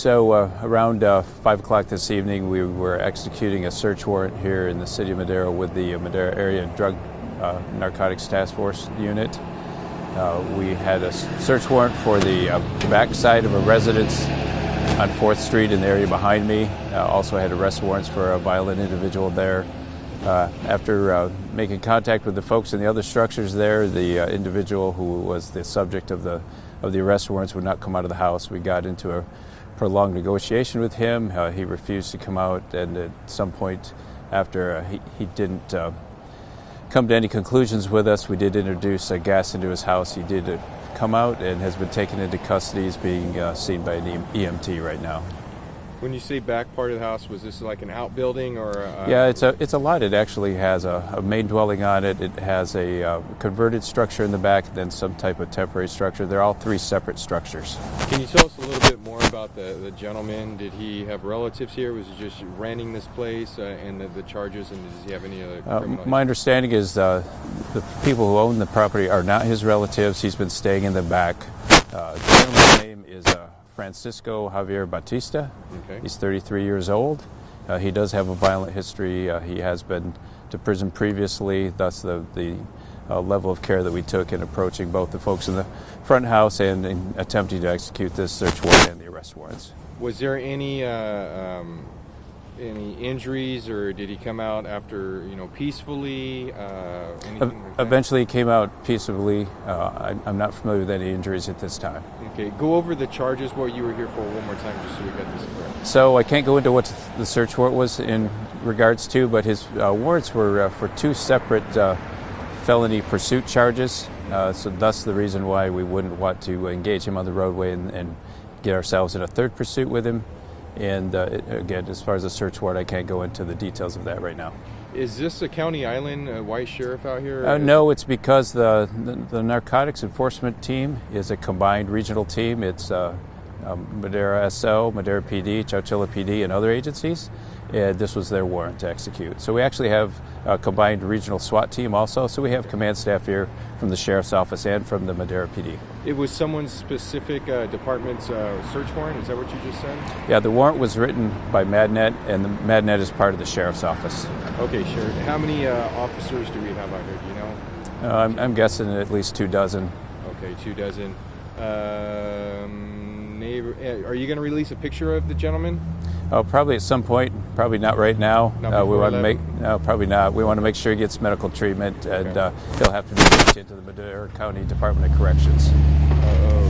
So around 5 o'clock this evening, we were executing a search warrant here in the city of Madera with the Madera Area Drug Narcotics Task Force Unit. We had a search warrant for the back side of a residence on 4th Street in the area behind me. Also had arrest warrants for a violent individual there. After making contact with the folks in the other structures there, the individual who was the subject of the arrest warrants would not come out of the house. We got into a prolonged negotiation with him. He refused to come out, and at some point after he didn't come to any conclusions with us, we did introduce gas into his house. He did come out and has been taken into custody. He's being seen by an EMT right now. When you say back part of the house, was this like an outbuilding or? Yeah, it's a lot. It actually has a main dwelling on it. It has a converted structure in the back, then some type of temporary structure. They're all 3 separate structures. Can you tell us a little bit more about the gentleman? Did he have relatives here? Was he just renting this place and the charges? And does he have any other criminal? My understanding is the people who own the property are not his relatives. He's been staying in the back. The gentleman's name is Francisco Javier Batista. Okay. He's 33 years old. He does have a violent history. He has been to prison previously, thus the level of care that we took in approaching both the folks in the front house and in attempting to execute this search warrant and the arrest warrants. Was there any injuries, or did he come out after, peacefully? Eventually he came out peaceably. I'm not familiar with any injuries at this time. Okay, go over the charges, what you were here for one more time, just so we got this correct. So I can't go into what the search warrant was in regards to, but his warrants were for 2 separate felony pursuit charges. So thus the reason why we wouldn't want to engage him on the roadway and get ourselves in a 3rd pursuit with him. And again, as far as the search warrant, I can't go into the details of that right now. Is this a county island, white sheriff out here? No, it's because the narcotics enforcement team is a combined regional team. It's Madera SO, Madera PD, Chowchilla PD, and other agencies. And this was their warrant to execute. So we actually have a combined regional SWAT team also. So we have command staff here from the Sheriff's Office and from the Madera PD. It was someone's specific department's search warrant? Is that what you just said? Yeah, the warrant was written by MadNet, and the MadNet is part of the Sheriff's Office. Okay, sure. How many officers do we have out here? Do you know? I'm guessing at least 2 dozen. Okay, 2 dozen. Are you going to release a picture of the gentleman? Probably at some point. Probably not right now. We want to probably not. We want to make sure he gets medical treatment, and he'll have to be taken to the Madera County Department of Corrections.